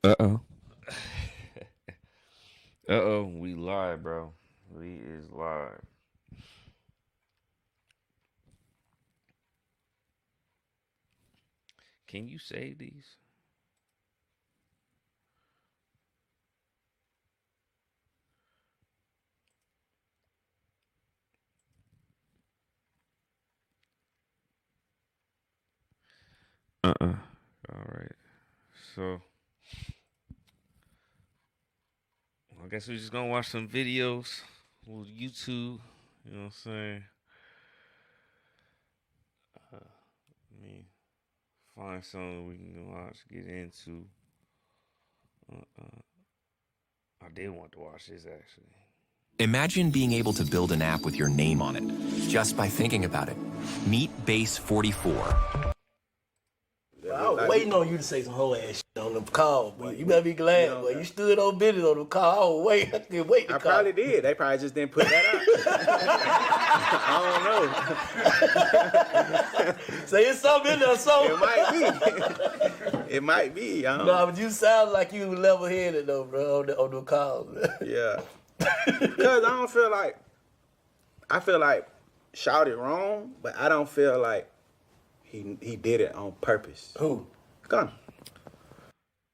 Uh-oh. Uh-oh, we live, bro. We is live. Can you save these? Uh-uh. All right. So, I guess we're just gonna watch some videos on YouTube. You know what I'm saying? Let me find something we can watch, get into. Uh-uh. I did want to watch this actually. Imagine being able to build an app with your name on it, just by thinking about it. Meet Base 44. I was waiting on you to say some whole ass shit on them calls, boy. You better be glad, boy. You stood on business on them calls. I was waiting. I couldn't wait to I call. probably did. They probably just didn't put that out. I don't know. Say it's something in there, so. It might be. It might be. I don't No, know. but you sound like you was level-headed, though, bro, on the calls. Yeah. Because I feel like Shout it wrong, but I don't feel like he did it on purpose. Who? Gunna.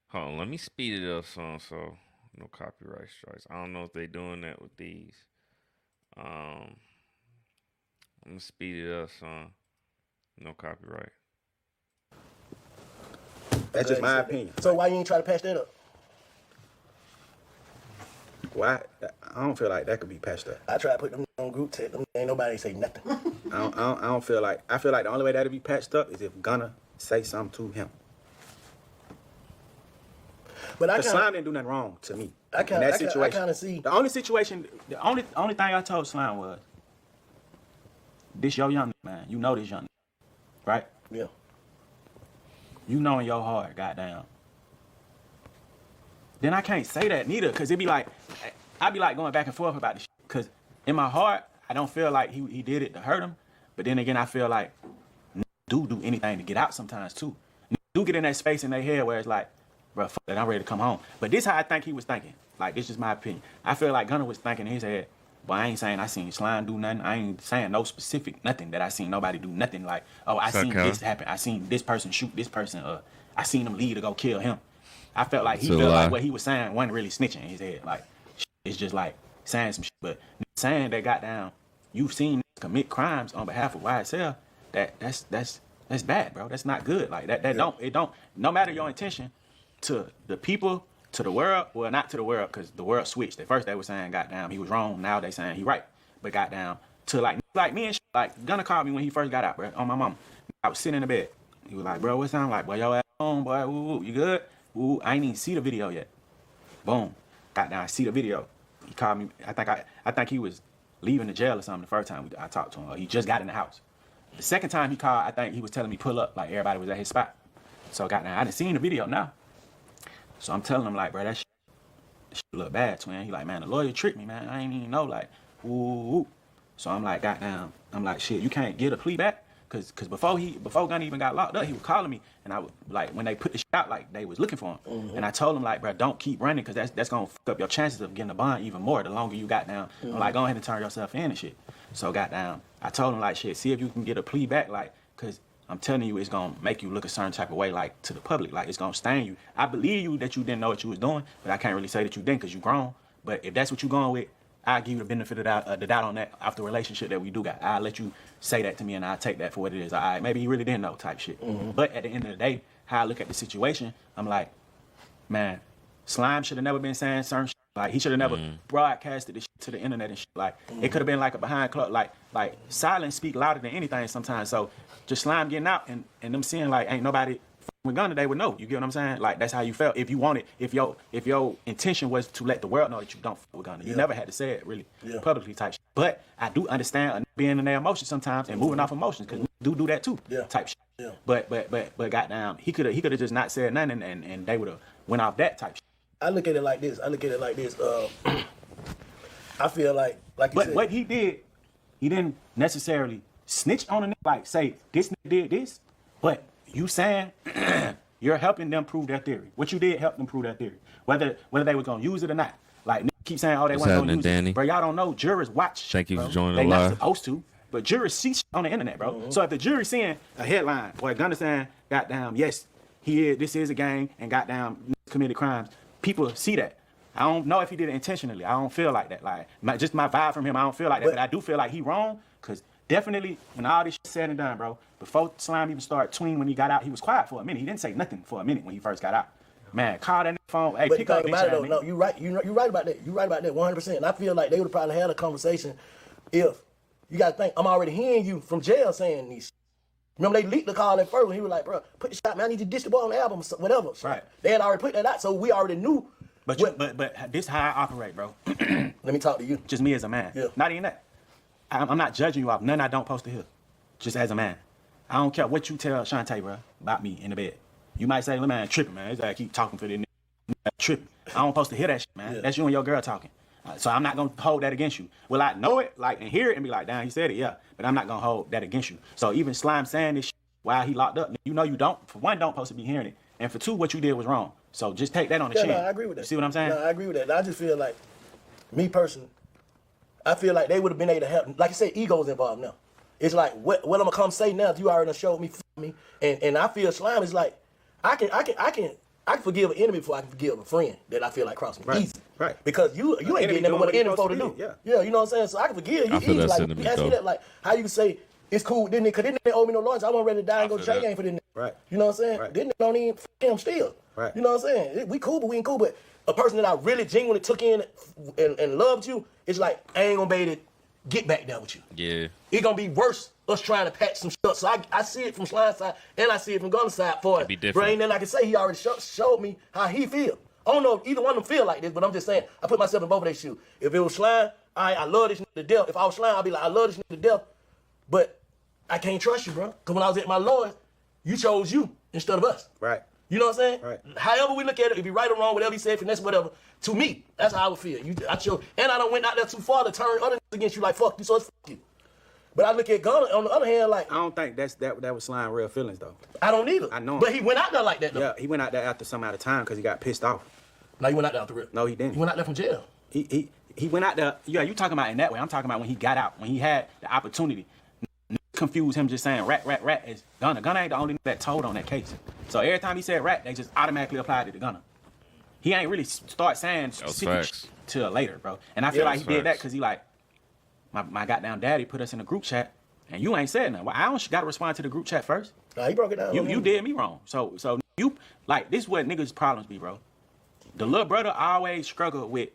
Hold on, let me speed it up some so no copyright strikes. I don't know if they doing that with these. I'm gonna speed it up some. No copyright. That's just my opinion. So why you ain't try to patch that up? Why? I don't feel like that could be patched up. I tried to put them on group text. Ain't nobody say nothing. I don't feel like. I feel like the only way that'll be patched up is if Gunna say something to him. But I Cause kind Slime didn't do nothing wrong to me. I in that situation. kind of see. The only situation, the only thing I told Slime was, this your young man. You know this young, right? Yeah. You know in your heart, goddamn. Then I can't say that neither, cause it be like, I be like going back and forth about this shit. Cause in my heart, I don't feel like he did it to hurt him. But then again, I feel like do anything to get out sometimes too. Do get in that space in their head where it's like, bro, fuck that, I'm ready to come home. But this how I think he was thinking. Like, this is my opinion. I feel like Gunna was thinking in his head, but I ain't saying I seen Slime do nothing. I ain't saying no specific nothing that I seen nobody do nothing like, oh, I seen this happen. I seen this person shoot this person. I seen him leave to go kill him. I felt like he felt like what he was saying wasn't really snitching in his head. Like, it's just like saying some shit. But saying that goddamn, you've seen commit crimes on behalf of YSL, that's bad, bro. That's not good. Like that don't no matter your intention to the people, to the world, well not to the world, because the world switched. At first they were saying goddamn he was wrong, now they saying he right. But goddamn to like me and shit, like Gunna called me when he first got out, bro, on my mama. I was sitting in the bed. He was like, bro, what sound like? Boy, your ass home, boy, woo, you good? Ooh, I ain't even see the video yet. Boom. Goddamn, I see the video. He called me. I think he was leaving the jail or something the first time I talked to him. Or he just got in the house. The second time he called, I think he was telling me pull up, like everybody was at his spot. So goddamn, I done seen the video now. So I'm telling him like, bro, that shit look bad, twin. He like, man, the lawyer tricked me, man. I ain't even know, like, ooh. So I'm like, goddamn, I'm like, shit, you can't get a plea back? Cause before Gunna even got locked up, he was calling me, and I would, like, when they put the shit out, like they was looking for him, and I told him like, bro, don't keep running, cause that's gonna fuck up your chances of getting a bond even more. The longer you got down, I'm like, go ahead and turn yourself in and shit. So goddamn, I told him like, shit, see if you can get a plea back, like, cause I'm telling you, it's gonna make you look a certain type of way, like to the public, like it's gonna stain you. I believe you that you didn't know what you was doing, but I can't really say that you didn't, cause you grown. But if that's what you going with, I'll give you the benefit of the doubt on that after the relationship that we do got. I'll let you say that to me, and I'll take that for what it is. All right, maybe he really didn't know type shit. But at the end of the day, how I look at the situation, I'm like, man, Slime should have never been saying certain shit. Like, he should have never broadcasted this shit to the internet and shit. Like, it could have been like a behind closed, like silence speak louder than anything sometimes. So just Slime getting out and them seeing like ain't nobody with Gunna, they would know. You get what I'm saying? Like, that's how you felt. If you wanted, if your intention was to let the world know that you don't fuck with Gunna, you never had to say it really publicly type shit. But I do understand being in their emotions sometimes and moving off emotions, because do that too type shit. Yeah. But goddamn, he could have just not said nothing, and they would have went off that type shit. I look at it like this. I feel like you said. What he did, he didn't necessarily snitch on a nigga, like say this nigga did this, but you saying You're helping them prove their theory. What you did helped them prove their theory. Whether they were gonna use it or not. Like keep saying, oh, they weren't gonna use Danny? it. Bro, y'all don't know. Jurors watch. Thank you bro. for joining They the not live. supposed to, but jurors see shit on the internet, bro. So if the jury seeing a headline, boy, Gunna saying, goddamn, yes, this is a gang, and goddamn committed crimes. People see that. I don't know if he did it intentionally. I don't feel like that. Like just my vibe from him, I don't feel like that. But I do feel like he wrong, cause definitely when all this shit said and done, bro, before Slime even started tweeting when he got out, he was quiet for a minute. He didn't say nothing for a minute when he first got out. Man, call that phone. Hey, But pick the up, thing bitch. about it, though, no, you're right. You're right about that. You're right about that 100%. And I feel like they would have probably had a conversation if you got to think. I'm already hearing you from jail saying these. Remember they leaked the call at first when he was like, bro, put the shot, man. I need you to dish the ball on the album, or whatever. So Right. They had already put that out, so we already knew. But this how I operate, bro. Let me talk to you. Just me as a man. Yeah. Not even that. I'm not judging you off nothing I don't post to hear. Just as a man. I don't care what you tell Shantae, bro, about me in the bed. You might say, man, tripping, man. This guy keep talking for this nigga. Tripping. I don't supposed to hear that shit, man. Yeah. That's you and your girl talking. So I'm not gonna hold that against you. Will I know it, like, and hear it and be like, damn, he said it, yeah. But I'm not gonna hold that against you. So even Slime saying this shit while he locked up, you know you don't, for one, don't supposed to be hearing it. And for two, what you did was wrong. So just take that on the Yeah, chin. no, I agree with that. You see what I'm saying? No, I agree with that. I just feel like, me personally, I feel like they would have been able to help. Like you said, ego's involved now. It's like, what I'm gonna come say now if you already done showed me, and I feel Slime is like, I can forgive an enemy before I can forgive a friend that I feel like crossed me. Right, Easy. right. Because you ain't enemy getting nothing doing what what an he enemy for to supposed do. to do, yeah. You know what I'm saying? So I can forgive you I feel easy. that Like, sentiment, you ask me though. that, like, how you can say it's cool, didn't it? Because didn't they owe me no lawyers? I wasn't ready to die and go to feel jail that. game for this. Right. You know what I'm saying? Right. Didn't they don't even f him still. Right. You know what I'm saying? We cool, but we ain't cool. But a person that I really genuinely took in and loved you, it's like, I ain't gonna be able to get back down with you. Yeah. It's gonna be worse us trying to patch some stuff. So I see it from Slime's side and I see it from Gunna's side for it. Be different. Bro, ain't nothing I can say. He already showed me how he feel. I don't know if either one of them feel like this, but I'm just saying, I put myself in both of their shoes. If it was Slime, I love this nigga to death. If I was Slime, I'd be like, I love this nigga to death. But I can't trust you, bro. Because when I was at my lawyers, you chose you instead of us. Right. You know what I'm saying? Right. However we look at it, if he right or wrong, whatever he said, finesse, whatever, to me, that's how I would feel. I chose, and I don't went out there too far to turn other niggas against you like, fuck you, so it's fuck you. But I look at Gunna, on the other hand, like, I don't think that was Slime real feelings though. I don't either. I know. But he went out there like that, though. Yeah, he went out there after some out of time because he got pissed off. No, he went out there off the rip. No, he didn't. He went out there from jail. He went out there. Yeah, you talking about in that way. I'm talking about when he got out, when he had the opportunity. Confuse him just saying rat is Gunna. Gunna ain't the only nigga that told on that case. So every time he said rat, they just automatically applied it to Gunna. He ain't really start saying specific facts. till later, bro. And I feel Yeah, like he did that facts. because he like, my goddamn daddy put us in a group chat, and you ain't said nothing. Well, I don't gotta respond to the group chat first. Nah, he broke it down. You did me wrong. So you like this is what niggas' problems be, bro. The little brother always struggle with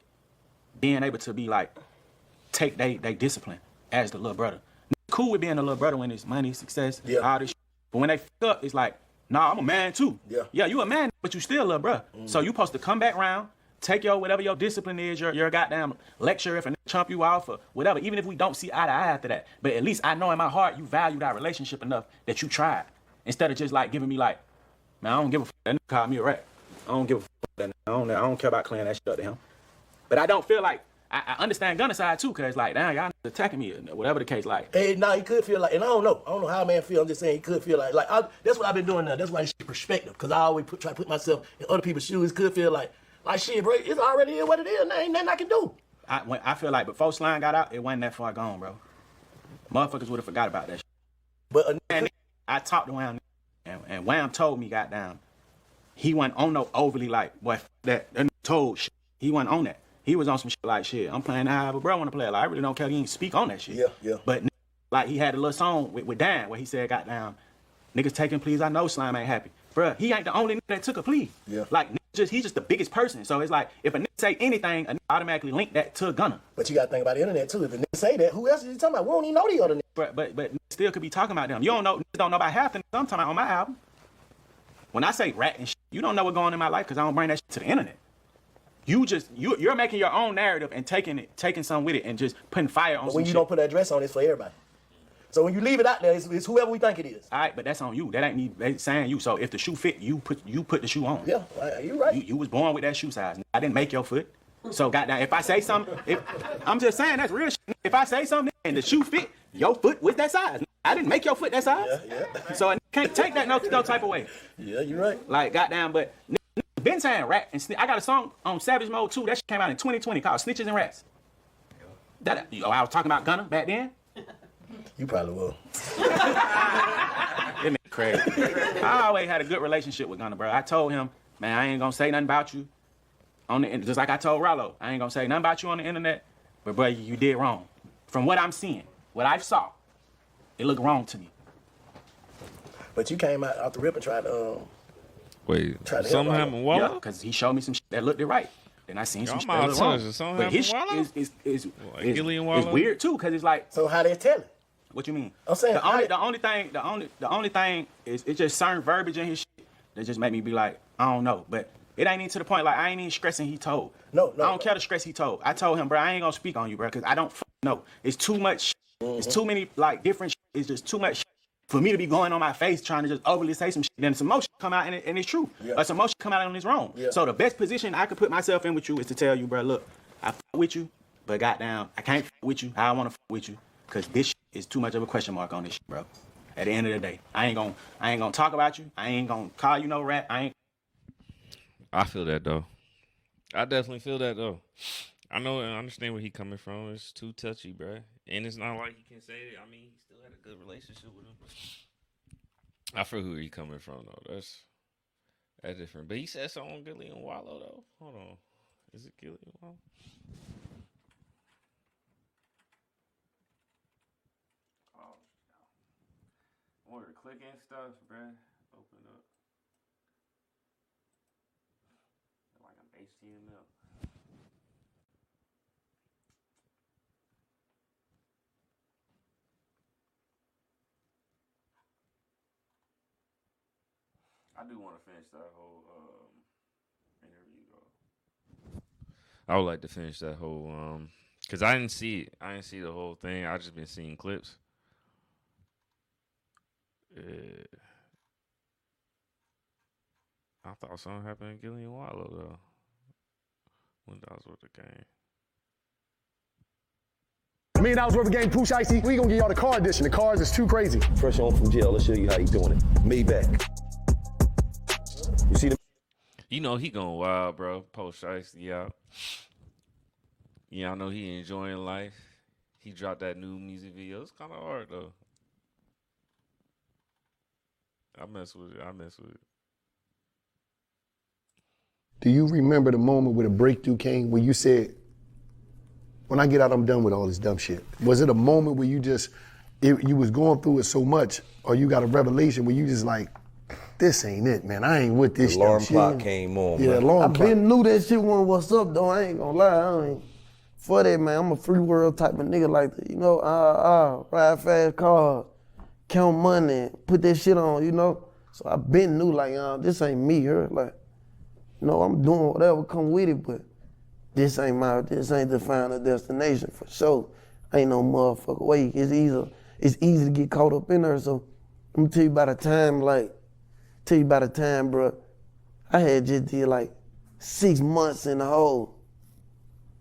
being able to be like take they discipline as the little brother. Cool with being a little brother when it's money, success, Yeah. all this shit. But when they fuck up, it's like, nah, I'm a man too. Yeah. Yeah, you a man, but you still a little brother. So you supposed to come back round, take your whatever your discipline is, your goddamn lecture if and chump you off or whatever, even if we don't see eye to eye after that. But at least I know in my heart you valued our relationship enough that you tried. Instead of just like giving me like, man, I don't give a fuck. That nigga called me a rat. I don't give a fuck. That nigga. I don't care about clearing that shit up to him. But I don't feel like, I understand Gunna's side too, cause like, damn, y'all attacking me, or whatever the case. Like, Hey, nah, he could feel like, and I don't know how a man feel. I'm just saying he could feel like that's what I've been doing now. That's why it's perspective, because I always try to put myself in other people's shoes. Could feel like shit, bro, it's already is what it is. There ain't nothing I can do. I feel like before Slime got out, it wasn't that far gone, bro. Motherfuckers would have forgot about that shit. But And I talked to Wham, and Wham told me, goddamn, he wasn't on no overly like, boy, that nigga told shit. He wasn't on that. He was on some shit like, shit, I'm playing however bro want to play. Like, I really don't care. He ain't speak on that shit. Yeah. But like, he had a little song with Dan where he said, goddamn, niggas taking pleas. I know Slime ain't happy. Bruh, he ain't the only nigga that took a plea. Yeah. Like, he's just the biggest person. So it's like, if a nigga say anything, a nigga automatically link that to Gunna. But you got to think about the internet too. If a nigga say that, who else is he talking about? We don't even know the other nigga. But still could be talking about them. You don't know about half the niggas I'm talking about on my album. When I say rat and shit, you don't know what's going on in my life because I don't bring that shit to the internet. You're making your own narrative and taking some with it and just putting fire on But some when you shit. don't put that address on, it's for everybody. So when you leave it out there, it's whoever we think it is. All right, but that's on you. That ain't me they saying you. So if the shoe fit, you put the shoe on. Yeah, you're right. You was born with that shoe size. I didn't make your foot. So goddamn, if I say something, I'm just saying that's real shit. If I say something and the shoe fit, your foot was that size. I didn't make your foot that size. Yeah, So I can't take that no type of way. yeah. You're right. Like, goddamn, but been saying rat and I got a song on Savage Mode 2 that shit came out in 2020 called Snitches and Rats. That I was talking about Gunna back then. You probably will. It made crazy. I always had a good relationship with Gunna, bro. I told him, man, I ain't gonna say nothing about you on the just like I told Rollo. I ain't gonna say nothing about you on the internet, but bro, you did wrong. From what I'm seeing, what I saw, it looked wrong to me. But you came out the rip and tried to Wait, Try to help something out. happened, Yeah, Wallow? because he showed me some shit that looked it right. Then I seen some Y'all shit that looked mild wrong. touched. Something But his shit happened, is Like Gillian Wallow? weird too, because it's like, So how they tell it? what you mean? I'm saying, the only thing is it's just certain verbiage in his shit that just make me be like, I don't know. But it ain't even to the point like I ain't even stressing he told. No. I don't care to stress he told. I told him, bro, I ain't gonna speak on you, bro, because I don't know. It's too much. It's too many like different. It's just too much for me to be going on my face trying to just overly say some shit. Then some motion come out and it's true. Yeah. Or some motion come out and it's wrong. Yeah. So the best position I could put myself in with you is to tell you, bro, look, I fuck with you, but goddamn, I can't fuck with you how I want to fuck with you, because this shit is too much of a question mark on this shit, bro. At the end of the day, I ain't gonna talk about you. I ain't gonna call you no rat. I feel that though. I definitely feel that though. I know and understand where he coming from. It's too touchy, bro. And it's not like he can say it. I mean, he still had a good relationship with him. I feel who he coming from though. That's different. But he said something on Gillian Wallow though. Hold on. Is it Gillian Wallow? Oh, I wanted to click in stuff, bruh. Open up. Like I'm HTML. I do want to finish that whole interview though. I would like to finish that whole because I didn't see it. I didn't see the whole thing. I just been seeing clips. I thought something happened to Gillian Wallow though. When that was with the game. $1 million worth of game, Pooch Icy. We gonna get y'all the car edition. The cars is too crazy. Fresh on from jail. Let's show you how you doing it. Maybach. You see the You know he going wild, bro. Post Shiesty out. Yeah, I know he enjoying life. He dropped that new music video. It's kind of hard though. I mess with it. Do you remember the moment where the breakthrough came where you said, when I get out, I'm done with all this dumb shit? Was it a moment where you just, you was going through it so much, or you got a revelation where you just like, this ain't it, man. I ain't with this alarm dumb clock shit. came on, Yeah, man. alarm I clock. been knew that shit wasn't what's up though. I ain't gonna lie. I ain't for that, man. I'm a free world type of nigga like that. You know, ride fast cars, count money, put that shit on, you know. So I been knew like, this ain't me here. Like, you know, I'm doing whatever come with it, but this ain't the final destination for sure. Ain't no motherfucker way. It's easy to get caught up in there. So I'm gonna tell you by the time, bro, I had just did like 6 months in the hole.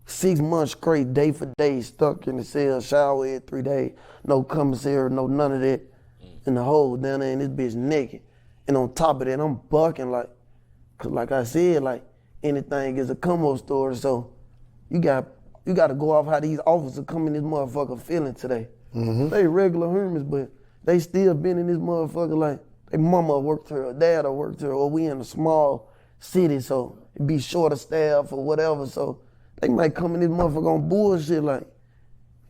6 months straight, day for day, stuck in the cell, shower every 3 days, no commissary, no none of that. In the hole down there, and this bitch naked. And on top of that, I'm bucking like, cause like I said, like anything is a come up story. So you got to go off how these officers come in this motherfucker feeling today. They regular humans, but they still been in this motherfucker like their mama worked here, or dad worked here, or we in a small city, so it be short of staff or whatever. So they might come in this motherfucker on bullshit like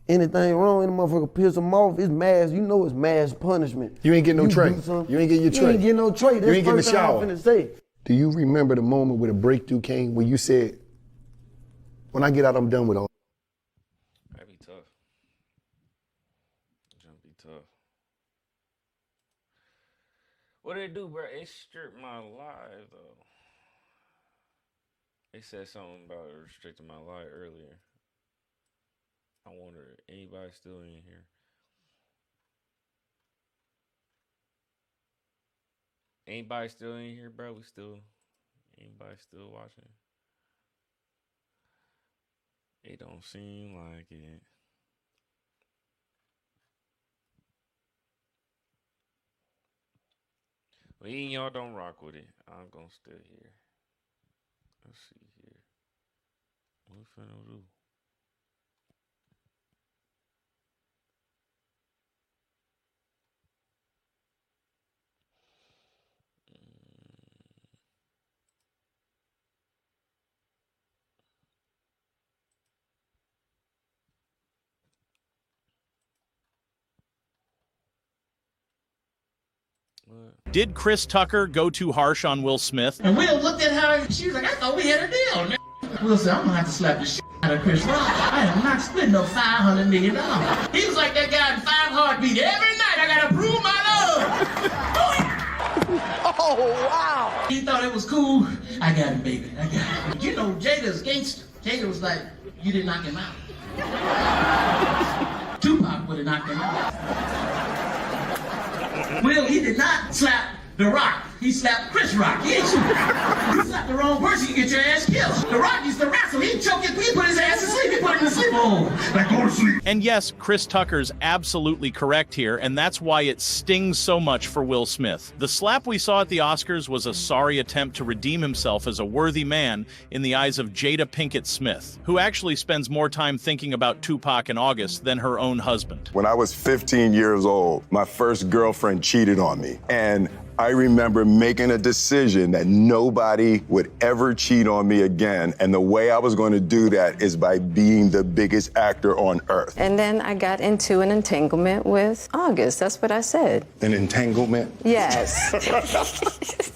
anything wrong, and the motherfucker piss them off. It's mass, you know it's mass punishment. You ain't getting no tray. do something, You ain't getting your You tray. ain't getting no tray. That's You ain't getting the first thing I'm shower. finna say. Do you remember the moment where the breakthrough came where you said, when I get out, I'm done with all? That'd be tough. That'd be tough. What did it do, bro? It stripped my live though. They said something about restricting my live earlier. I wonder if anybody still in here. Anybody still in here, bro? Anybody still watching? It don't seem like it. Well, even y'all don't rock with it. I'm gonna stay here. Let's see here. What we finna do? What? Did Chris Tucker go too harsh on Will Smith? And Will looked at her and she was like, I thought we had a deal, man. Will said, I'm gonna have to slap the shit out of Chris Rock. I am not splitting no $500 million. He was like that guy in 5 Heartbeat. Every night I gotta prove my love. Oh, wow. He thought it was cool. I got it, baby. I got it. You know, Jada's gangster. Jada was like, you didn't knock him out. Tupac would have knocked him out. Will, he did not slap The Rock. He slapped Chris Rock. He ain't you. You slapped the wrong person, you get your ass killed. The Rock used to wrestle. He'd choke his, he'd put his ass to sleep. He'd put him to sleep. Oh, like go to sleep. And yes, Chris Tucker's absolutely correct here, and that's why it stings so much for Will Smith. The slap we saw at the Oscars was a sorry attempt to redeem himself as a worthy man in the eyes of Jada Pinkett Smith, who actually spends more time thinking about Tupac in August than her own husband. When I was 15 years old, my first girlfriend cheated on me, and I remember making a decision that nobody would ever cheat on me again, and the way I was going to do that is by being the biggest actor on earth. And then I got into an entanglement with August. That's what I said. An entanglement? Yes.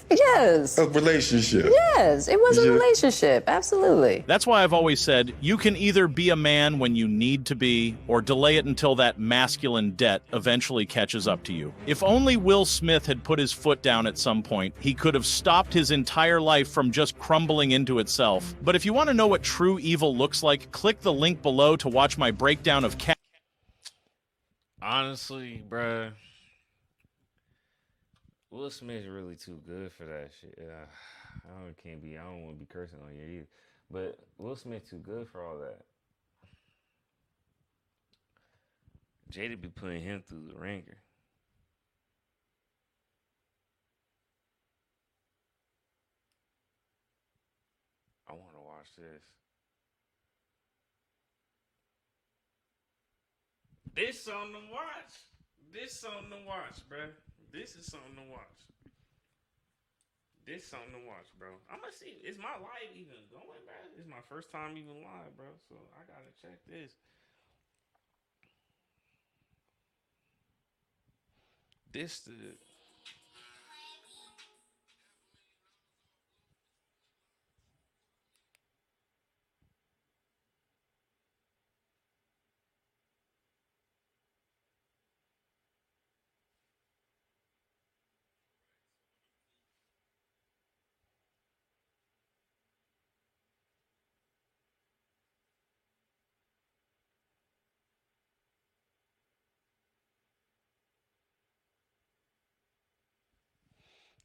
Yes. A relationship? Yes, it was a relationship, absolutely. That's why I've always said, you can either be a man when you need to be, or delay it until that masculine debt eventually catches up to you. If only Will Smith had put his foot down at some point, he could have stopped his entire life from just crumbling into itself. But if you want to know what true evil looks like, click the link below to watch my breakdown of Cat. Honestly, bruh, Will Smith's really too good for that shit. I don't want to be cursing on you either. But Will Smith too good for all that. Jada be putting him through the ringer. I want to watch this. This something to watch. This something to watch, bruh. This is something to watch. This something to watch, bro. I'm gonna see. Is my live even going, bro? It's my first time even live, bro. So I gotta check this. This the.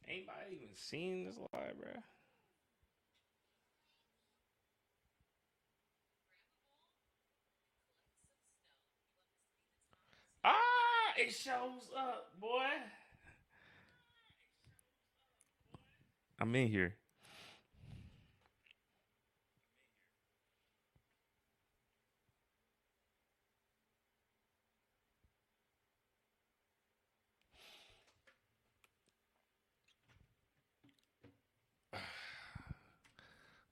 Anybody even seen this live, bro? Ah, it shows up, boy. I'm in here.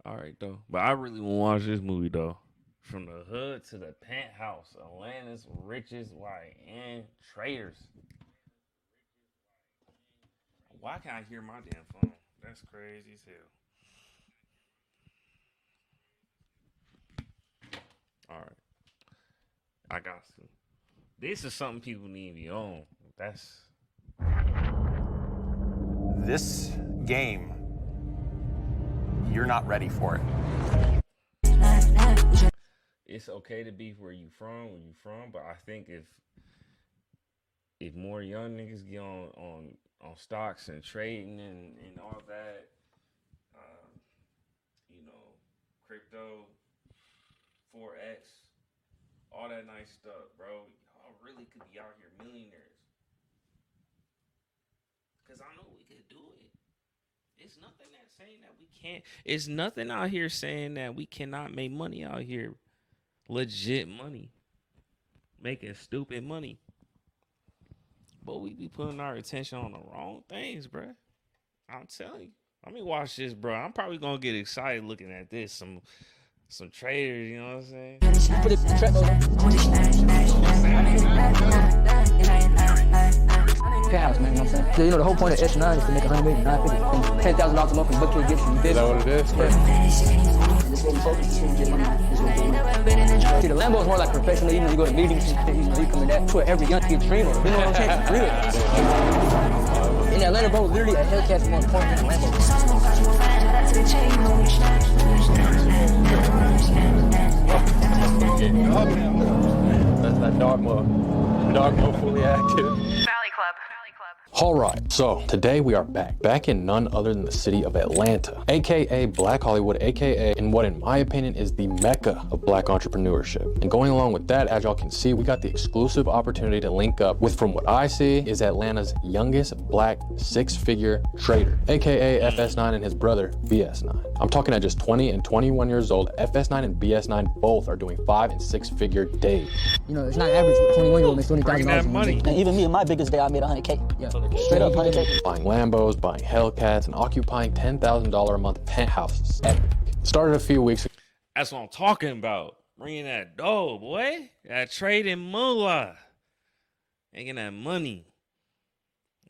All right, though. But I really want to watch this movie, though. From the hood to the penthouse, Atlanta's richest white and traders. Why can't I hear my damn phone? That's crazy as hell. All right, I got to. This is something people need to be on. That's This game, you're not ready for it. it's okay to be where you from, but I think if more young niggas get on stocks and trading and all that, you know, crypto, forex, all that nice stuff, bro, y'all really could be out here millionaires. Cause I know we could do it. It's nothing that's saying that we can't. It's nothing out here saying that we cannot make money out here. Legit money. Making stupid money. But we be putting our attention on the wrong things, bro. I'm telling you. Let me watch this, bro. I'm probably gonna get excited looking at this. Some traders, you know what I'm saying? Penthouse, man, you know what I'm saying? So, you know, the whole point of S9 is to make $100 million, $10,000 a month from book gets you. Is that what it is? Yeah. This is what we focus. This is what we get money. This is what we get money. See, the Lambo is more like professional. You know, you go to meetings and shit, you know, you come in that. That's what every young kid dream of. You know what I'm saying? For real. In Atlanta, bro, literally a Hellcat is more important than a Lambo. That's that dogma. Dogma fully active. Valley Club. Alright, so today we are back in none other than the city of Atlanta, aka Black Hollywood, aka in what in my opinion is the mecca of black entrepreneurship. And going along with that, as y'all can see, we got the exclusive opportunity to link up with, from what I see, is Atlanta's youngest black six-figure trader, aka FS9 and his brother BS9. I'm talking at just 20 and 21 years old, FS9 and BS9 both are doing 5 and 6 figure days. You know, it's not average. 21-year-old makes $20,000 a month. money. And even me, in my biggest day, I made $100K. Yeah. Straight up 100K. Buying Lambos, buying Hellcats, and occupying $10,000 a month penthouses. Epic. Started a few weeks ago. That's what I'm talking about. Bringing that dough, boy. That trading moolah. Making that money.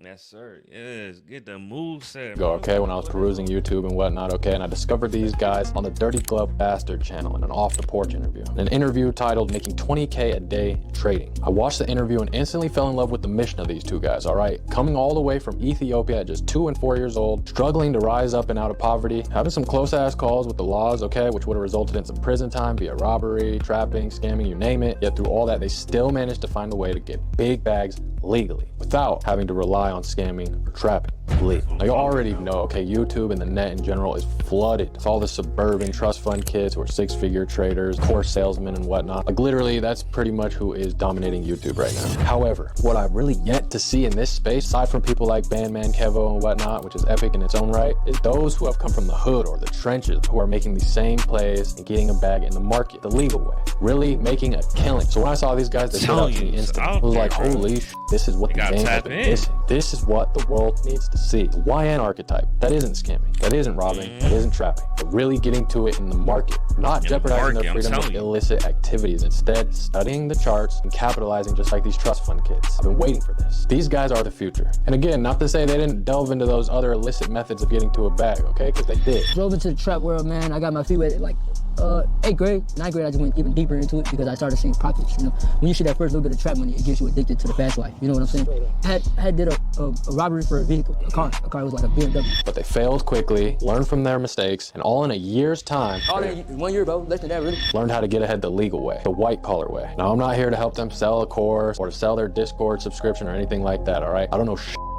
Yes, sir. Yes, get the move set. Okay, when I was perusing YouTube and whatnot, okay, and I discovered these guys on the Dirty Glove Bastard channel in an off the porch interview. An interview titled Making 20K a Day Trading. I watched the interview and instantly fell in love with the mission of these two guys, all right? Coming all the way from Ethiopia at just 2 and 4 years old, struggling to rise up and out of poverty, having some close ass calls with the laws, okay, which would have resulted in some prison time via robbery, trapping, scamming, you name it. Yet through all that, they still managed to find a way to get big bags legally without having to rely on scamming or trapping. Now you already know, okay, YouTube and the net in general is flooded with all the suburban trust fund kids who are six-figure traders, course salesmen and whatnot. Like literally, that's pretty much who is dominating YouTube right now. However, what I've really yet to see in this space, aside from people like Bandman Kevo and whatnot, which is epic in its own right, is those who have come from the hood or the trenches who are making these same plays and getting a bag in the market the legal way, really making a killing. So when I saw these guys, they stood out to me instantly. I was like, holy sh**, this is what the game has been missing. This is what the world needs to see. The YN archetype. That isn't scamming. That isn't robbing. That isn't trapping. But really getting to it in the market. Not jeopardizing their freedom with illicit activities. Instead, studying the charts and capitalizing just like these trust fund kids. I've been waiting for this. These guys are the future. And again, not to say they didn't delve into those other illicit methods of getting to a bag, okay? Because they did. Drove into the trap world, man. I got my feet wet like 8th grade, 9th grade, I just went even deeper into it because I started seeing profits, you know. When you see that first little bit of trap money, it gets you addicted to the fast life, you know what I'm saying? I had did a robbery for a vehicle, a car was like a BMW. But they failed quickly, learned from their mistakes, and all in a year's time, All in 1 year, bro, less than that, really. learned how to get ahead the legal way, the white collar way. Now, I'm not here to help them sell a course or to sell their Discord subscription or anything like that, all right? I don't know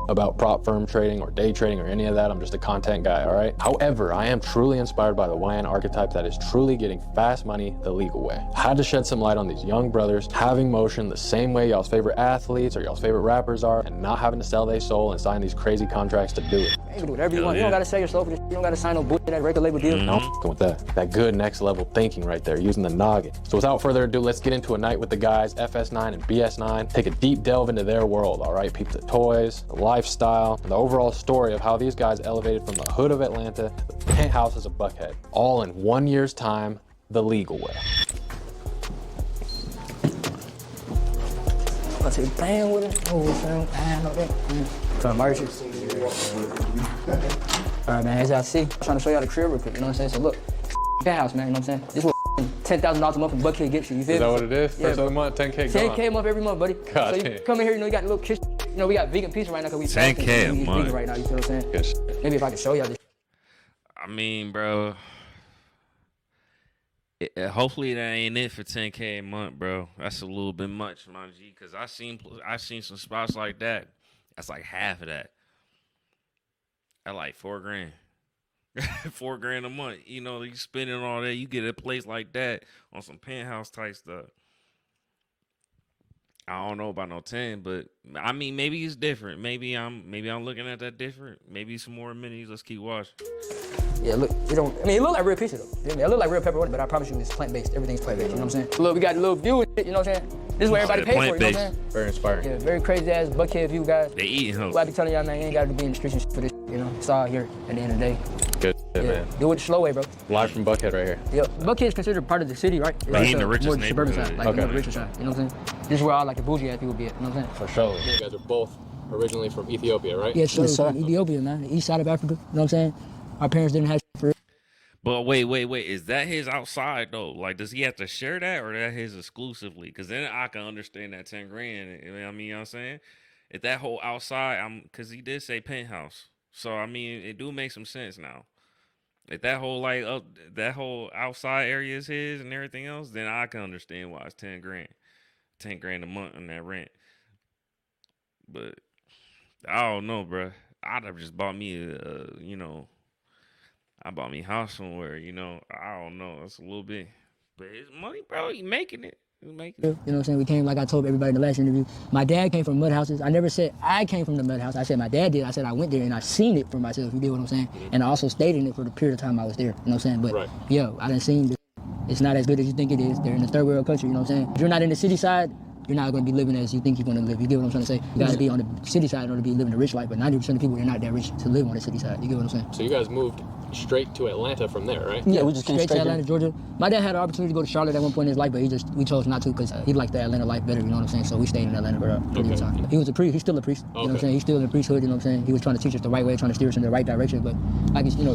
about prop firm trading or day trading or any of that. I'm just a content guy, all right? However, I am truly inspired by the YN archetype that is truly getting fast money the legal way. I had to shed some light on these young brothers having motion the same way y'all's favorite athletes or y'all's favorite rappers are and not having to sell their soul and sign these crazy contracts to do it. You can do whatever you want. You don't gotta sell yourself for this. You don't gotta sign no bullshit at record label deal. No, I'm f***ing with that. That good next level thinking right there, using the noggin. So without further ado, let's get into a night with the guys, FS9 and BS9. Take a deep delve into their world, all right? Peep the toys, the lifestyle, and the overall story of how these guys elevated from the hood of Atlanta to the penthouses of Buckhead, all in 1 year's time, the legal way. I say, playing with it. Oh, man, okay. From merch. All right, man, as y'all see, I'm trying to show y'all the crib real quick, you know what I'm saying? So look, penthouse, man, you know what I'm saying? This is what $10,000 a month from Buckhead gets you, you feel me? Is that what it is? First of the month, 10K gone. 10K a month every month, buddy. God so you damn. come in here, you know, you got a little kitchen. You know, we got vegan pizza right now because we 10K a we month. vegan right now, you feel what I'm saying? Yes. Maybe if I could show y'all this. I mean, bro. Hopefully that ain't it for 10K a month, bro. That's a little bit much, my G. Cause I seen some spots like that. That's like half of that. At like $4,000. $4,000 a month. You know, you spending all that, you get a place like that on some penthouse type stuff. I don't know about no 10, but I mean maybe it's different. Maybe I'm looking at that different. Maybe some more amenities. Let's keep watching. Yeah, look, it don't. I mean, it look like real pizza though. I mean, it look like real pepperoni, but I promise you, it's plant-based. Everything's plant-based. You know what I'm saying? Look, we got a little view. You know what I'm saying? This is where everybody pays for. You know what I'm saying? Very inspiring. Yeah, very crazy ass buckhead view, guys. They eating, huh? I be telling y'all, man, you ain't got to be in the streets and shit for this. You know, it's all here at the end of the day. Good, Yeah, man. do it the slow way, bro. Live from Buckhead right here. Yeah, Buckhead is considered part of the city, right? But he in the more richest the suburban neighborhood. side, like Okay. the richer side. You know what I'm saying? This is where all like the bougie ass people be at. You know what I'm saying? For sure. You guys are both originally from Ethiopia, right? Yeah, so from Ethiopia, man, the east side of Africa. You know what I'm saying? Our parents didn't have shit for it. But wait. Is that his outside though? Like, does he have to share that, or that his exclusively? Because then I can understand that 10 grand. I mean, you know what I'm saying? If that whole outside, because he did say penthouse, so I mean, it do make some sense now. If that whole that whole outside area is his and everything else, then I can understand why it's 10 grand, 10 grand a month on that rent. But I don't know, bro. I'd have just bought me I bought me a house somewhere, I don't know. That's a little bit. But it's money, bro. He making it. He's making it. You know what I'm saying? We came, like I told everybody in the last interview, my dad came from mud houses. I never said I came from the mud house. I said my dad did. I said I went there and I seen it for myself. You get what I'm saying? And I also stayed in it for the period of time I was there. You know what I'm saying? But, yo, I done seen it's not as good as you think it is. They're in a third world country, you know what I'm saying? If you're not in the city side, you're not going to be living as you think you're going to live. You get what I'm trying to say? You got to be on the city side in order to be living the rich life. But 90% of people, they're not that rich to live on the city side. You get what I'm saying? So you guys moved straight to Atlanta from there, right? Yeah, we just came straight to Atlanta, Georgia. My dad had an opportunity to go to Charlotte at one point in his life, but we chose not to because he liked the Atlanta life better, you know what I'm saying? So we stayed in Atlanta for a pretty good time. He was a priest. He's still a priest. You know what I'm saying? He's still in the priesthood, you know what I'm saying? He was trying to teach us the right way, trying to steer us in the right direction. But,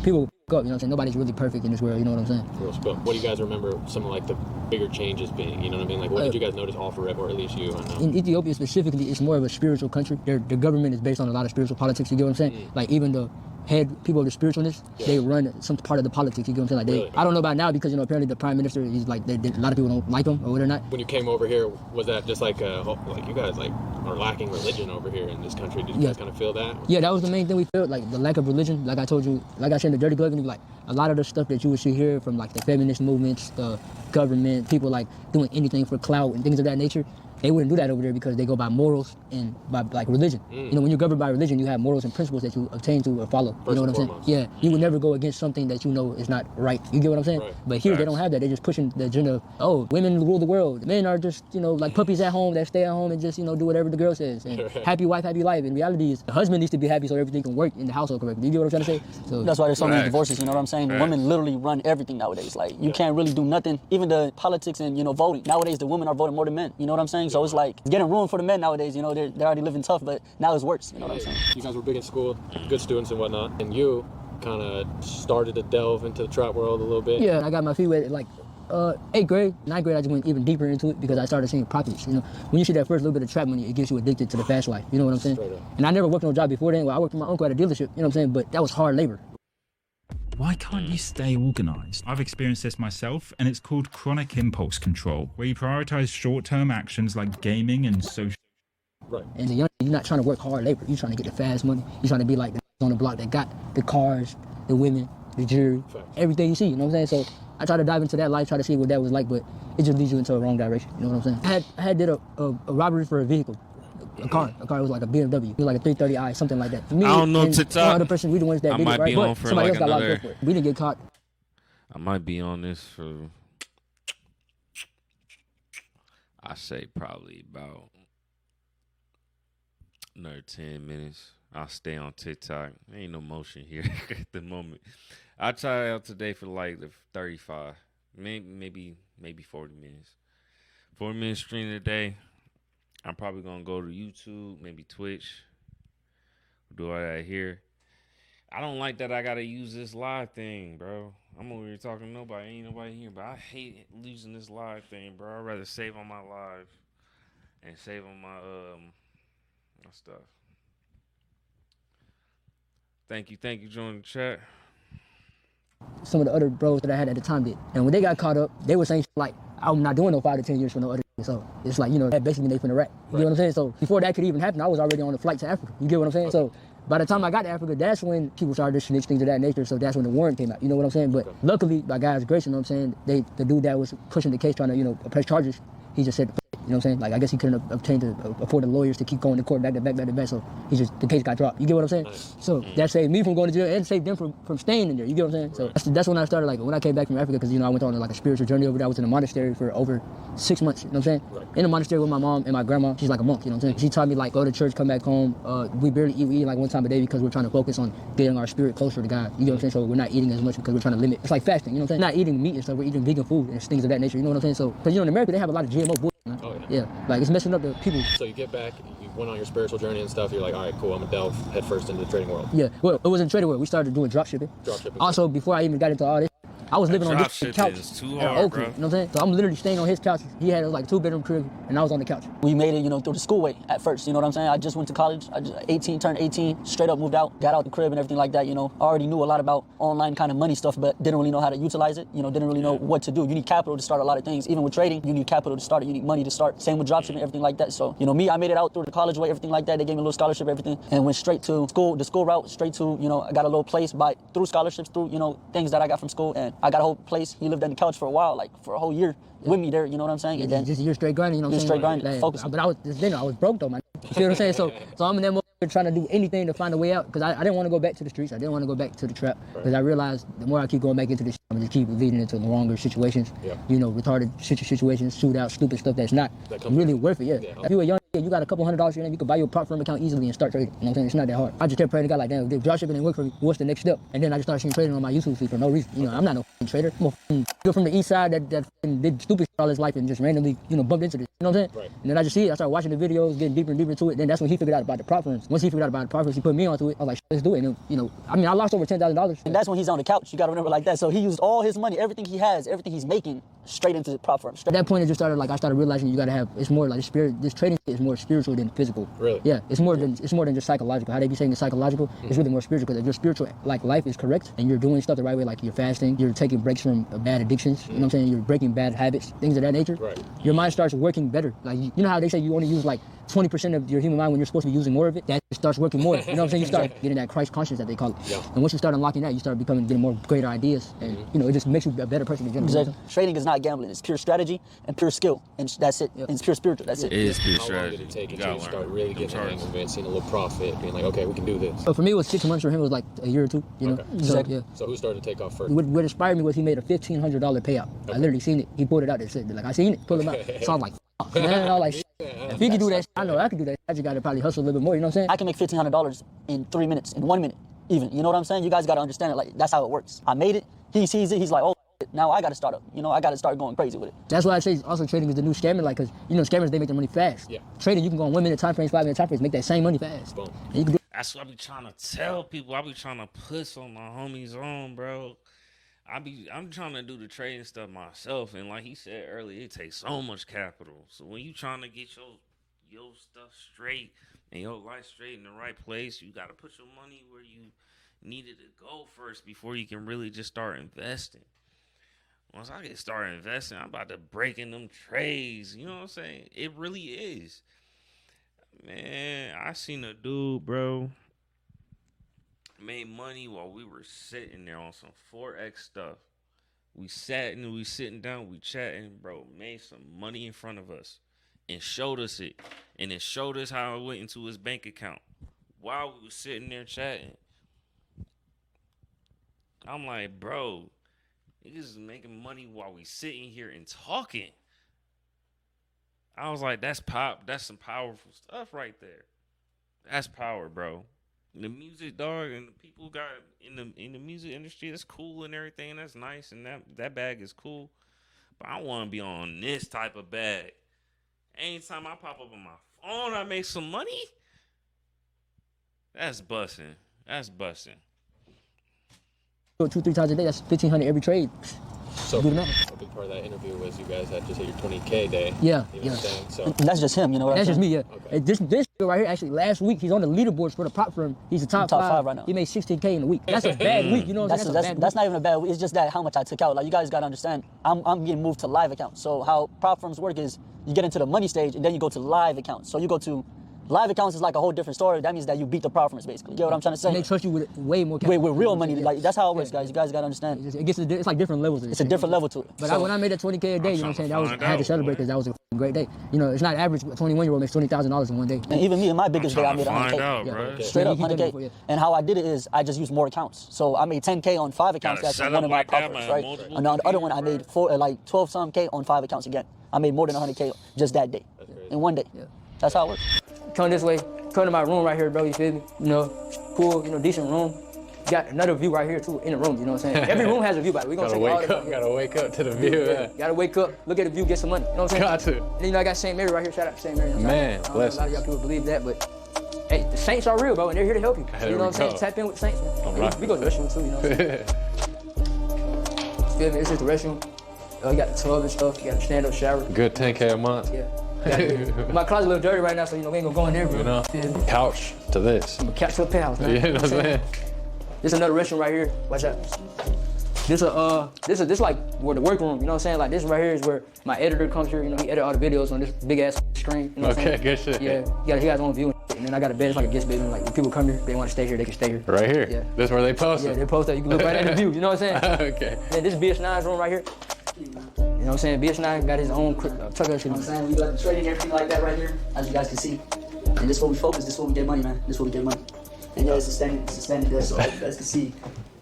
people go up, you know what I'm saying? Nobody's really perfect in this world, you know what I'm saying? Real spill. What do you guys remember some of like the bigger changes being, you know what I mean? Like what did you guys notice off of it, or at least you? In Ethiopia specifically, it's more of a spiritual country. The government is based on a lot of spiritual politics, you get what I'm saying? Like even the head people of the spiritualness, they run some part of the politics, you get what I'm saying? Like I don't know about now because, apparently the prime minister, he's like, a lot of people don't like him or whatever not. When you came over here, was that just like you guys like are lacking religion over here in this country? Did you guys kind of feel that? Yeah, that was the main thing we felt, like the lack of religion. Like I told you, like I said in the Dirty Glove interview, like a lot of the stuff that you would see here from like the feminist movements, the government, people like doing anything for clout and things of that nature, they wouldn't do that over there because they go by morals and by like religion. When you're governed by religion, you have morals and principles that you obtain to or follow. You know what I'm saying? Yeah, you would never go against something that you know is not right. You get what I'm saying? Right. But here they don't have that. They're just pushing the agenda of, women rule the world. Men are just, like puppies at home that stay at home and just, do whatever the girl says. And happy wife, happy life. In reality, is the husband needs to be happy so everything can work in the household correctly. You get what I'm trying to say? So that's why there's so many divorces. You know what I'm saying? Women literally run everything nowadays. Like you can't really do nothing. Even the politics and voting nowadays, the women are voting more than men. You know what I'm saying? So it's like it's getting ruined for the men nowadays. They're already living tough, but now it's worse. You know what I'm saying? You guys were big in school, good students and whatnot, and you kind of started to delve into the trap world a little bit. Yeah, I got my feet wet like 8th grade, 9th grade. I just went even deeper into it because I started seeing profits. When you see that first little bit of trap money, it gets you addicted to the fast life. You know what I'm saying? And I never worked no job before then. Well, I worked for my uncle at a dealership. You know what I'm saying? But that was hard labor. Why can't you stay organised? I've experienced this myself, and it's called chronic impulse control, where you prioritise short-term actions like gaming and social. Right. And you're not trying to work hard labor. You're trying to get the fast money. You're trying to be like the on the block that got the cars, the women, the jewelry, everything you see. You know what I'm saying? So I try to dive into that life, try to see what that was like, but it just leads you into a wrong direction. You know what I'm saying? I had did a robbery for a vehicle. A car was like a BMW. It was like a 330i, something like that. For me, I don't know and TikTok. One other person, we the ones that did it, right? But somebody else got locked up for it. We didn't get caught. I might be on this for, I say probably about another 10 minutes. I'll stay on TikTok. There ain't no motion here at the moment. I'll try it out today for like the 35, maybe 40 minutes. 40 minutes stream today. I'm probably going to go to YouTube, maybe Twitch. Do all that here. I don't like that I got to use this live thing, bro. I'm over here talking to nobody. Ain't nobody here, but I hate losing this live thing, bro. I'd rather save on my live and save on my stuff. Thank you, joining the chat. Some of the other bros that I had at the time did. And when they got caught up, they were saying shit like, I'm not doing no 5 to 10 years for no other. So it's like, that basically they finna rap. You get what I'm saying? So before that could even happen, I was already on the flight to Africa. You get what I'm saying? So by the time I got to Africa, that's when people started to snitch, things of that nature. So that's when the warrant came out. You know what I'm saying? But luckily, by God's grace, you know what I'm saying, the dude that was pushing the case, trying to, press charges, he just said, You know what I'm saying? Like, I guess he couldn't afford the lawyers to keep going to court back to back. So the case got dropped. You get what I'm saying? So that saved me from going to jail and saved them from staying in there. You get what I'm saying? So that's when I started, like, when I came back from Africa, because, you know, I went on like a spiritual journey over there. I was in a monastery for over 6 months. You know what I'm saying? In a monastery with my mom and my grandma. She's like a monk. You know what I'm saying? She taught me, like, go to church, come back home. We barely eat. We eat like one time a day because we're trying to focus on getting our spirit closer to God. You get what I'm saying? So we're not eating as much because we're trying to limit. It's like fasting. You know what I'm saying? Not eating meat and stuff. We're eating vegan food and things of that nature. You know what I'm saying? So, because, you know, in America they have a lot of GMO bullshit. Yeah, like it's messing up the people. So you get back, you went on your spiritual journey and stuff. You're like, all right, cool. I'm gonna delve headfirst into the trading world. Yeah, well, it was in trading world. We started doing drop shipping. Also, before I even got into all this, I was living on this couch is too at hard, Oakland. bro. You know what I'm saying? So I'm literally staying on his couch. He had like a 2-bedroom crib, and I was on the couch. We made it, you know, through the school way at first. You know what I'm saying? I just went to college. I just turned 18, straight up moved out, got out the crib and everything like that. You know, I already knew a lot about online kind of money stuff, but didn't really know how to utilize it. You know, didn't really know what to do. You need capital to start a lot of things. Even with trading, you need capital to start it. You need money to start. Same with dropshipping, everything like that. So, you know, me, I made it out through the college way, everything like that. They gave me a little scholarship, everything, and went straight to school, the school route, straight to, you know, I got a little place through scholarships, through, you know, things that I got from school, and I got a whole place. He lived on the couch for a while, like for a whole year with me there, you know what I'm saying? And then just a year straight grinding, you know what I'm saying? Straight grinding, Like, focus. But I was broke though, man. You feel what I'm saying? So I'm in that moment trying to do anything to find a way out, because I didn't want to go back to the streets. I didn't want to go back to the trap, because I realized the more I keep going back into this, I'm just keep leading into the wrong situations. You know, retarded situations, shootout, stupid stuff that's not really worth it. If you a young kid, you got a couple $100 in your name, you can buy your prop firm account easily and start trading. You know what I'm saying? It's not that hard. I just kept praying to God, like, damn, if dropshipping didn't work for me, what's the next step? And then I just started seeing trading on my YouTube feed for no reason. You know, I'm not no f***ing trader. I'm a f***ing nigga from the east side that did stupid shit all his life and just randomly, you know, bumped into this. You know what I'm saying? And then I just see it. I started watching the videos, getting deeper and deeper into it. Then that's when he figured out about the prop firms. Once he figured out about the prop firms, he put me onto it. I was like, let's do it. And, you know, I mean, I lost over $10,000. And that's when he's on the couch. You got to remember like that. So he used all his money, everything he has, everything he's making, straight into the prop firm. At that point, it just started, like, I started realizing you got to have, it's more like this trading is more spiritual than physical. Really? Yeah, it's more than just psychological. How they be saying it's psychological, it's really more spiritual, because if your spiritual, like, life is correct and you're doing stuff the right way, like you're fasting, you're taking breaks from bad addictions, you know what I'm saying? You're breaking bad habits, things of that nature. Your mind starts working better. Like, you know how they say you only use like 20% of your human mind when you're supposed to be using more of it? That starts working more. You know what I'm saying? You start getting that Christ conscience that they call it. And once you start unlocking that, you start getting more greater ideas, and you know, it just makes you a better person in general. Exactly. Trading is not gambling. It's pure strategy and pure skill, and that's it. And it's pure spiritual. That's it. It is pure How long strategy. did it take You until gotta you start learn. really getting the hang of it, seeing a little profit, being like, okay, we can do this? So for me, it was 6 months. For him, it was like a year or two. You know. Exactly. So who started to take off first? What inspired me was he made a $1,500 payout. I literally seen it. He pulled it out and said, like, I seen it, pull him out. So I was like, man, I was like, if he could do that, I know I could do that. I just gotta probably hustle a little bit more. You know what I'm saying? I can make $1,500 in 3 minutes, in 1 minute, even. You know what I'm saying? You guys gotta understand it. Like, that's how it works. I made it. He sees it. He's like, oh, now I gotta start up. You know, I gotta start going crazy with it. That's why I say also trading is the new scamming, like, because, you know, scammers, they make their money fast. Trading, you can go on 1 minute time frames, 5 minute time frames, make that same money fast. Boom. And you can do That's what I be trying to tell people. I be trying to push on my homies on, bro. I'm trying to do the trading stuff myself, and like he said earlier, it takes so much capital. So when you trying to get your stuff straight and your life straight in the right place, you got to put your money where you needed to go first before you can really just start investing. Once I get started investing, I'm about to break in them trades. You know what I'm saying? It really is. Man, I seen a dude, bro, made money while we were sitting there on some Forex stuff. We sat and we sitting down, we chatting, bro, made some money in front of us and showed us it. And it showed us how it went into his bank account while we were sitting there chatting. I'm like, bro, niggas is making money while we sitting here and talking. I was like, that's some powerful stuff right there. That's power, bro. The music, dog, and the people got in the music industry, that's cool and everything. That's nice, and that bag is cool. But I want to be on this type of bag. Anytime I pop up on my phone, I make some money. That's busting. That's busting. 2-3 times a day. That's 1,500 every trade. So Do the math. a big part of that interview was you guys had just hit your 20K day. Yeah, You know what I'm saying? So That's just him, you know what That's I'm just saying? me, yeah. And this dude right here, actually, last week, he's on the leaderboards for the prop firm. He's the top Top five right now. He made 16K in a week. That's a bad week, you know what I'm saying? That's not even a bad week. It's just that how much I took out. Like, you guys gotta understand, I'm getting moved to live accounts. So how prop firms work is you get into the money stage and then you go to live accounts. So you go to Live accounts is like a whole different story. That means that you beat the performance, basically. You get what I'm trying to say? And they trust you with way more cash. With real money. Like, that's how it works, guys. You guys got to understand. It's like different levels. It's a different level to it. But when I made that 20K a day, you know what I'm saying? I had to celebrate because that was a great day. You know, it's not average. A 21-year-old makes $20,000 in one day. And even me, in my biggest day, I made 100K. Straight up 100K. And how I did it is I just used more accounts. So I made 10K on 5 accounts. That's on one of my properties, right? And on the other one, I made 12-some K on 5 accounts again. I made more than 100K just that day, in one day. That's how it works. Come this way, come to my room right here, bro, you feel me? You know, cool, you know, decent room. Got another view right here too, in the room, you know what I'm saying? Every room has a view, by the way. We gonna gotta wake up, gotta wake up to the view. Gotta wake up, look at the view, get some money, you know what I'm saying? Got to. And then, you know, I got St. Mary right here, shout out to St. Mary. Man, bless. bless. A lot of y'all people believe that, but hey, the Saints are real, bro, and they're here to help you. You know what I'm saying? Tap in with the Saints, man. We go to the restroom too, you know what I'm saying? Feel me? This is the restroom. You got the tub and stuff, you got the stand-up shower. Good 10K a month. Yeah. My closet a little dirty right now, so you know we ain't gonna go in there, bro. You know, couch to this. I'm a couch to a penthouse, man. You know what I'm saying? This another restroom right here. Watch out. This like where the workroom, you know what I'm saying? Like this right here is where my editor comes here, you know, he edit all the videos on this big ass screen. You know what I'm saying? Good shit. Yeah, he got his own view and then I got a bed, it's like a guest bedroom. Like when people come here, they want to stay here, they can stay here. Right here? Yeah. This is where they post it? Yeah, they post that. You can look right at the view, you know what I'm saying? Okay. Then this BS9's room right here. You know what I'm saying? BS9 got his own tucker shit. You know what I'm saying? We got the trading, everything like that right here, as you guys can see. And this is what we focus, this is what we get money, man. This is what we get money. And yeah, it's a standing there, so you guys can see.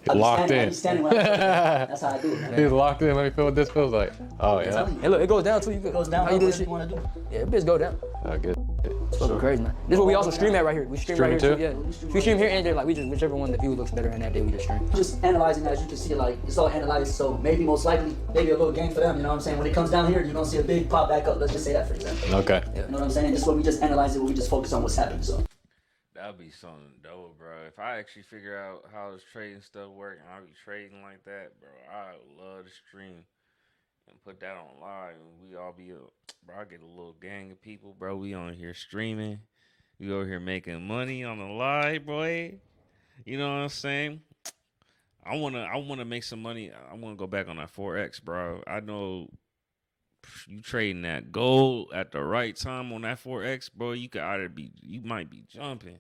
Locked in. That's how I do it, man. He's locked in. Let me feel what this feels like. Oh, yeah. Hey, look, it goes down too. It goes down. How you do this shit? You want to do? Yeah, bitch go down. Oh, good. It's fucking crazy, man. This is what we also stream at right here. We stream right here Stream too. Yeah. We stream here and there. Like we just whichever one the view looks better, and that day we just stream. Just analyzing, as you can see, like it's all analyzed. So maybe most likely, maybe a little gain for them. You know what I'm saying? When it comes down here, you're gonna see a big pop back up. Let's just say that for example. Okay. You know what I'm saying? This is what we just analyze it. Where we just focus on what's happening. So. That'd be something dope, bro. If I actually figure out how this trading stuff work and I be trading like that, bro, I would love to stream and put that on live. And we all be, bro, I get a little gang of people, bro. We on here streaming. We over here making money on the live, boy. You know what I'm saying? I wanna make some money. I wanna go back on that 4X, bro. I know you trading that gold at the right time on that 4X, bro. You might be jumping.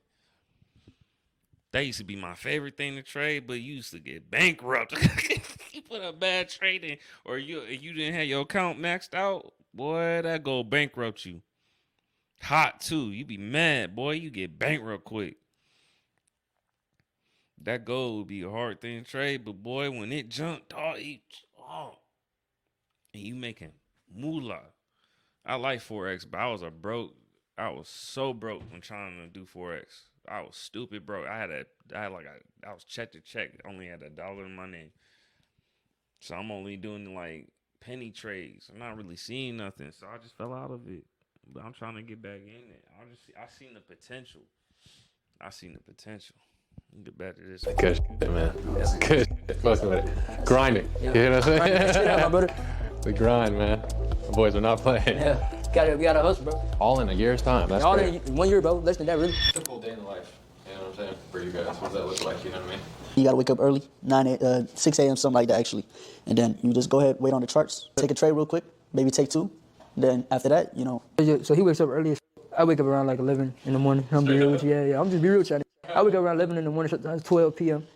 That used to be my favorite thing to trade, but you used to get bankrupt. You put a bad trade in, or you didn't have your account maxed out, boy, that go bankrupt you. Hot too. You be mad, boy. You get bankrupt quick. That gold would be a hard thing to trade, but boy, when it jumped, and you making moolah. I like 4X, but I was so broke when trying to do 4X. I was stupid broke. I was check to check. Only had $1 in my name. So I'm only doing like penny trades. I'm not really seeing nothing. So I just fell out of it. But I'm trying to get back in it. I seen the potential. Get back to this. Good shit, man. Good shit. Fucking with it. Grinding. You know what I'm saying? Shit out, my brother. The grind, man. The boys are not playing. Yeah. We gotta hustle, bro. All in a year's time. That's all great. in 1 year, bro. Less than that, really. Typical day in the life. You know what I'm saying? For you guys, what does that look like? You know what I mean? You gotta wake up early, 6 a.m., something like that actually. And then you just go ahead, wait on the charts, take a trade real quick, maybe take 2. Then after that, you know. So he wakes up early. I wake up around like 11 in the morning. I'm be real with you. Yeah. I'm just be real with you. I wake up around 11 in the morning, sometimes 12 p.m.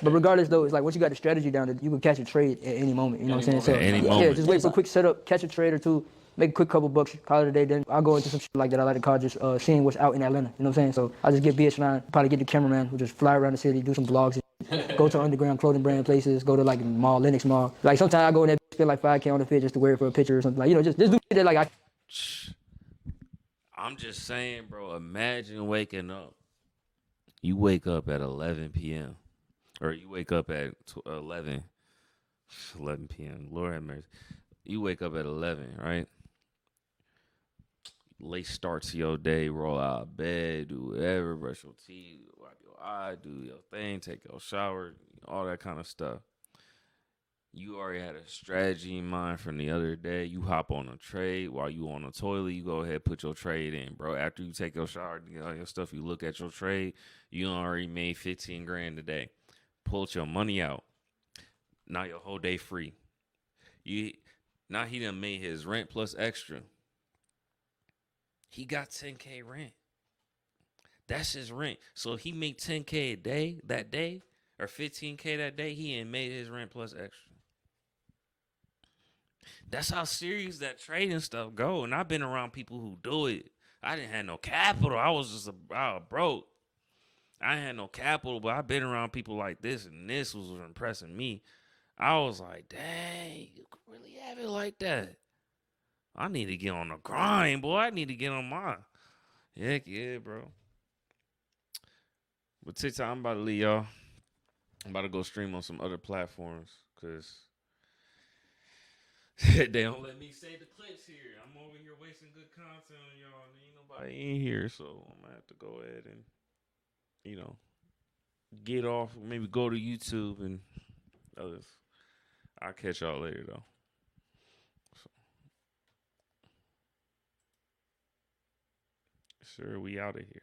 But regardless, though, it's like once you got the strategy down, you can catch a trade at any moment. You know what I'm saying? At any moment. Yeah, just wait for a quick setup, catch a trade or two, make a quick couple bucks, call it a day. Then I'll go into some shit like that I like to call just seeing what's out in Atlanta. You know what I'm saying? So I just get BH9, probably get the cameraman who just fly around the city, do some vlogs, go to underground clothing brand places, go to like mall, Lenox Mall. Like sometimes I go in there, spend like $5K on the fit just to wear it for a picture or something. Like, you know, just do shit that like I'm just saying, bro, imagine waking up. You wake up at 11 p.m. Or you wake up at 11 p.m. Lord have mercy. You wake up at 11, right? Late start to your day, roll out of bed, do whatever, brush your teeth, wipe your eye, do your thing, take your shower, all that kind of stuff. You already had a strategy in mind from the other day. You hop on a trade while you on the toilet. You go ahead, put your trade in, bro. After you take your shower, you get all your stuff, you look at your trade. You already made 15 grand a day. Pulled your money out. Now your whole day free. Now he done made his rent plus extra. He got 10K rent. That's his rent. So if he make 10K a day that day, or 15K that day, he ain't made his rent plus extra. That's how serious that trading stuff go. And I've been around people who do it. I didn't have no capital. I was just broke. I ain't had no capital, but I've been around people like this, and this was impressing me. I was like, dang, you could really have it like that. I need to get on the grind, boy. I need to get on my. Heck yeah, bro. But TikTok, I'm about to leave y'all. I'm about to go stream on some other platforms because they don't let me save the clips here. I'm over here wasting good content on y'all, and ain't nobody in here, so I'm gonna have to go ahead and, get off. Maybe go to YouTube and others. I'll catch y'all later though. So, sure, we out of here.